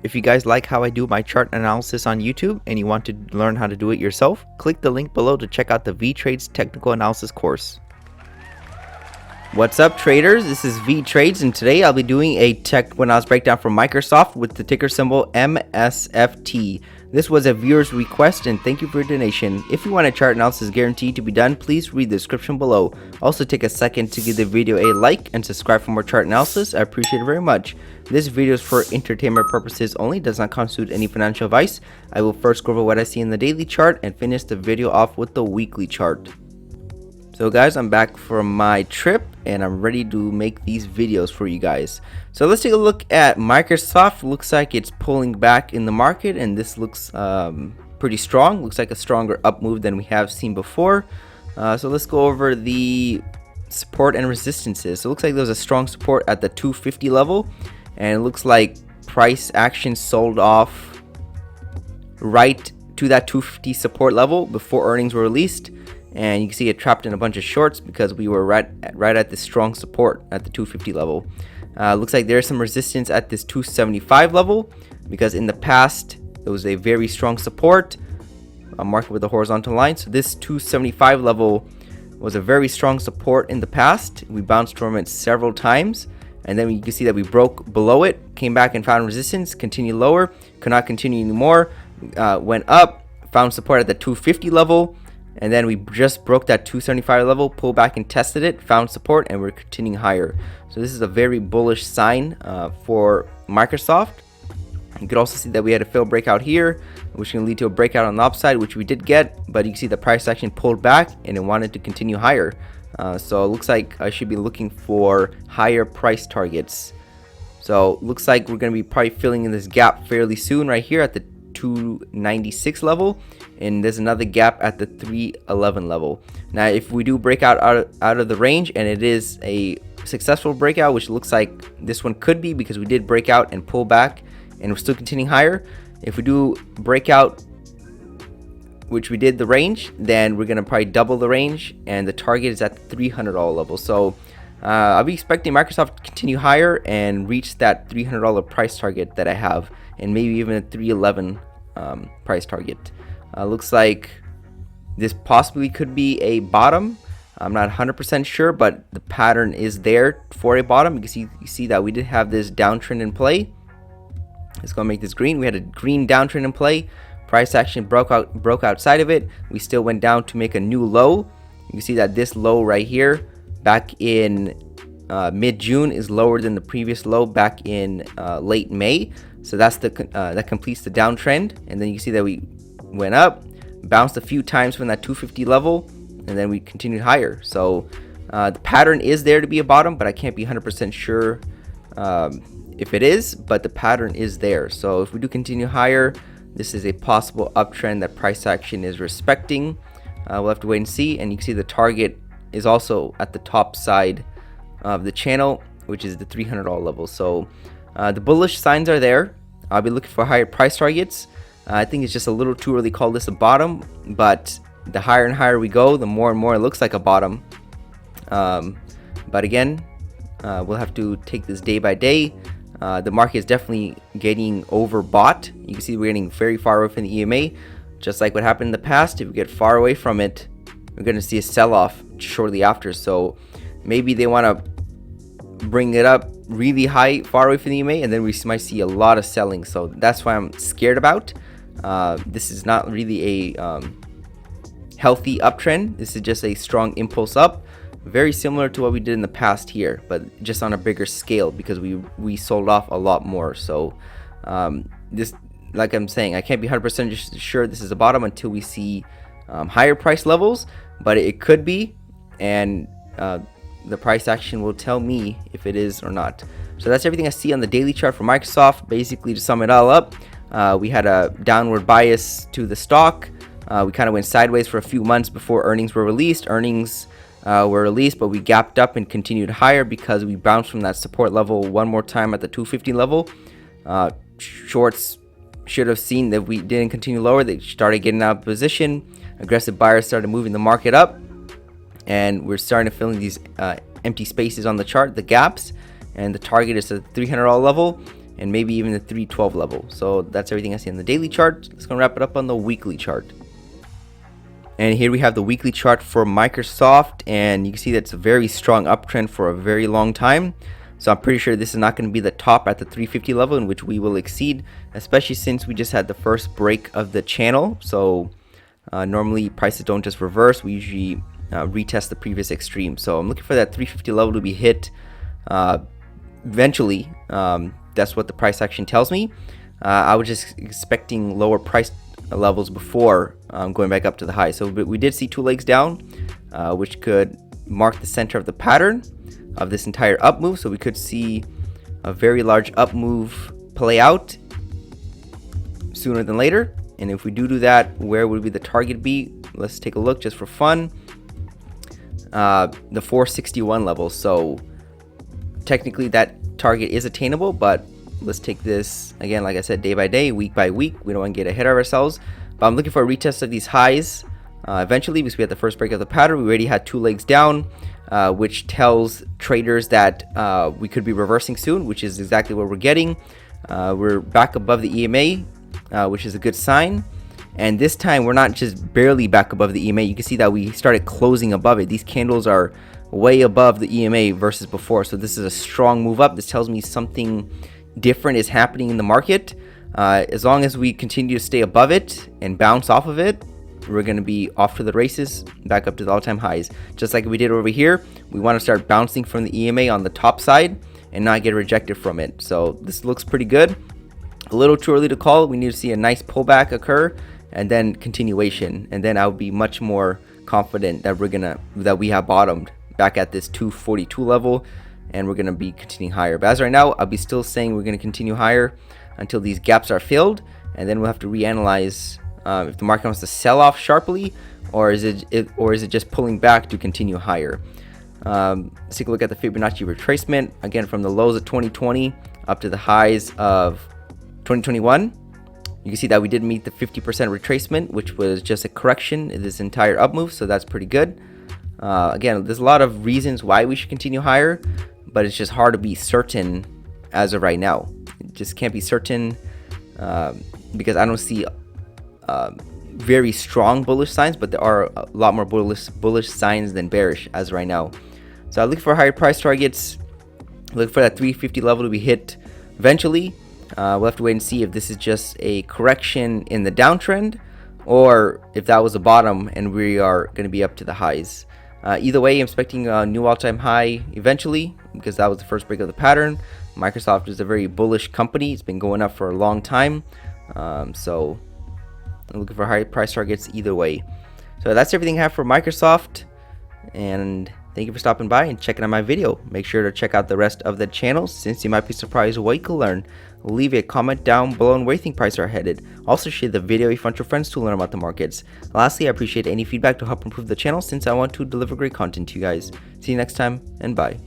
If you guys like how I do my chart analysis on YouTube and you want to learn how to do it yourself, click the link below to check out the Vee Trades technical analysis course. What's up, traders? This is Vee Trades, and today I'll be doing a technical analysis breakdown from Microsoft with the ticker symbol MSFT. This was a viewer's request, and thank you for your donation. If you want a chart analysis guaranteed to be done, please read the description below. Also, take a second to give the video a like and subscribe for more chart analysis. I appreciate it very much. This video is for entertainment purposes only, does not constitute any financial advice. I will first go over what I see in the daily chart and finish the video off with the weekly chart. So guys, I'm back from my trip and I'm ready to make these videos for you guys. So let's take a look at Microsoft. Looks like it's pulling back in the market, and this looks pretty strong. Looks like a stronger up move than we have seen before. So let's go over the support and resistances. So it looks like there's a strong support at the 250 level, and it looks like price action sold off right to that 250 support level before earnings were released. And you can see it trapped in a bunch of shorts because we were right at this strong support at the 250 level. Looks like there's some resistance at this 275 level because in the past it was a very strong support. I'll mark it with a horizontal line. So this 275 level was a very strong support in the past. We bounced from it several times, and then you can see that we broke below it, came back and found resistance, continued lower, could not continue anymore, went up, found support at the 250 level. And then we just broke that 275 level, pulled back and tested it, found support, and we're continuing higher. So this is a very bullish sign for Microsoft. You could also see that we had a failed breakout here, which can lead to a breakout on the upside, which we did get. But you can see the price action pulled back and it wanted to continue higher. So it looks like I should be looking for higher price targets. So it looks like we're going to be probably filling in this gap fairly soon right here at the 296 level, and there's another gap at the 311 level. Now if we do break out of the range and it is a successful breakout, which looks like this one could be because we did break out and pull back and we're still continuing higher, if we do break out, which we did the range, then we're gonna probably double the range, and the target is at the $300 level. So I'll be expecting Microsoft to continue higher and reach that $300 price target that I have, and maybe even a 311 price target. Looks like this possibly could be a bottom. I'm not 100% sure, but the pattern is there for a bottom. You see that we did have this downtrend in play. Let's go make this green. We had a green downtrend in play. Price action broke outside of it. We still went down to make a new low. You can see that this low right here back in mid-June is lower than the previous low back in late May. So that's that completes the downtrend, and then you can see that we went up, bounced a few times from that 250 level, and then we continued higher. So the pattern is there to be a bottom, but I can't be 100% sure if it is, but the pattern is there. So if we do continue higher, this is a possible uptrend that price action is respecting. We'll have to wait and see. And you can see the target is also at the top side of the channel, which is the $300 level. So the bullish signs are there. I'll be looking for higher price targets. I think it's just a little too early to call this a bottom, but the higher and higher we go, the more and more it looks like a bottom. But again, we'll have to take this day by day. The market is definitely getting overbought. You can see we're getting very far away from the EMA, just like what happened in the past. If we get far away from it, we're going to see a sell-off shortly after. So maybe they want to bring it up really high, far away from the EMA, and then we might see a lot of selling. So that's why I'm scared about. This is not really a healthy uptrend. This is just a strong impulse up, very similar to what we did in the past here, but just on a bigger scale because we sold off a lot more. So this, like I'm saying, I can't be 100% sure this is a bottom until we see higher price levels, but it could be, and the price action will tell me if it is or not. So that's everything I see on the daily chart for Microsoft. Basically, to sum it all up, we had a downward bias to the stock. We kind of went sideways for a few months before earnings were released. Earnings were released, but we gapped up and continued higher because we bounced from that support level one more time at the 250 level. Shorts should have seen that we didn't continue lower. They started getting out of position. Aggressive buyers started moving the market up, and we're starting to fill in these empty spaces on the chart, the gaps, and the target is at the $300 level. and maybe even the 312 level. So that's everything I see on the daily chart. Let's go wrap it up on the weekly chart. And here we have the weekly chart for Microsoft, and you can see that's a very strong uptrend for a very long time. So I'm pretty sure this is not going to be the top at the 350 level, in which we will exceed, especially since we just had the first break of the channel. So normally prices don't just reverse, we usually retest the previous extreme. So I'm looking for that 350 level to be hit eventually. That's what the price action tells me. I was just expecting lower price levels before going back up to the high. So we did see 2 legs down, which could mark the center of the pattern of this entire up move. So we could see a very large up move play out sooner than later. And if we do that, where would be the target be? Let's take a look just for fun. The 461 level. So technically that target is attainable, but let's take this again, like I said, day by day, week by week. We don't want to get ahead of ourselves, but I'm looking for a retest of these highs eventually, because we had the first break of the pattern. We already had 2 legs down, which tells traders that we could be reversing soon, which is exactly what we're getting. We're back above the EMA, which is a good sign. And this time we're not just barely back above the EMA. You can see that we started closing above it. These candles are way above the EMA versus before. So this is a strong move up. This tells me something different is happening in the market. As long as we continue to stay above it and bounce off of it, we're going to be off to the races, back up to the all-time highs. Just like we did over here, we want to start bouncing from the EMA on the top side and not get rejected from it. So this looks pretty good. A little too early to call. We need to see a nice pullback occur and then continuation, and then I'll be much more confident that we have bottomed back at this 242 level, and we're going to be continuing higher. But as right now, I'll be still saying we're going to continue higher until these gaps are filled, and then we'll have to reanalyze if the market wants to sell off sharply, or is it just pulling back to continue higher. Let's take a look at the Fibonacci retracement again, from the lows of 2020 up to the highs of 2021. You can see that we did meet the 50% retracement, which was just a correction in this entire up move, so that's pretty good. Again, there's a lot of reasons why we should continue higher, but it's just hard to be certain as of right now. It just can't be certain because I don't see very strong bullish signs, but there are a lot more bullish signs than bearish as of right now. So I look for higher price targets, look for that 350 level to be hit eventually. We'll have to wait and see if this is just a correction in the downtrend, or if that was a bottom and we are going to be up to the highs. Either way, I'm expecting a new all-time high eventually, because that was the first break of the pattern. Microsoft is a very bullish company. It's been going up for a long time. So I'm looking for high price targets either way. So that's everything I have for Microsoft. And thank you for stopping by and checking out my video. Make sure to check out the rest of the channel, since you might be surprised what you can learn. Leave a comment down below on where you think prices are headed. Also share the video if you want your friends to learn about the markets. Lastly, I appreciate any feedback to help improve the channel, since I want to deliver great content to you guys. See you next time, and bye.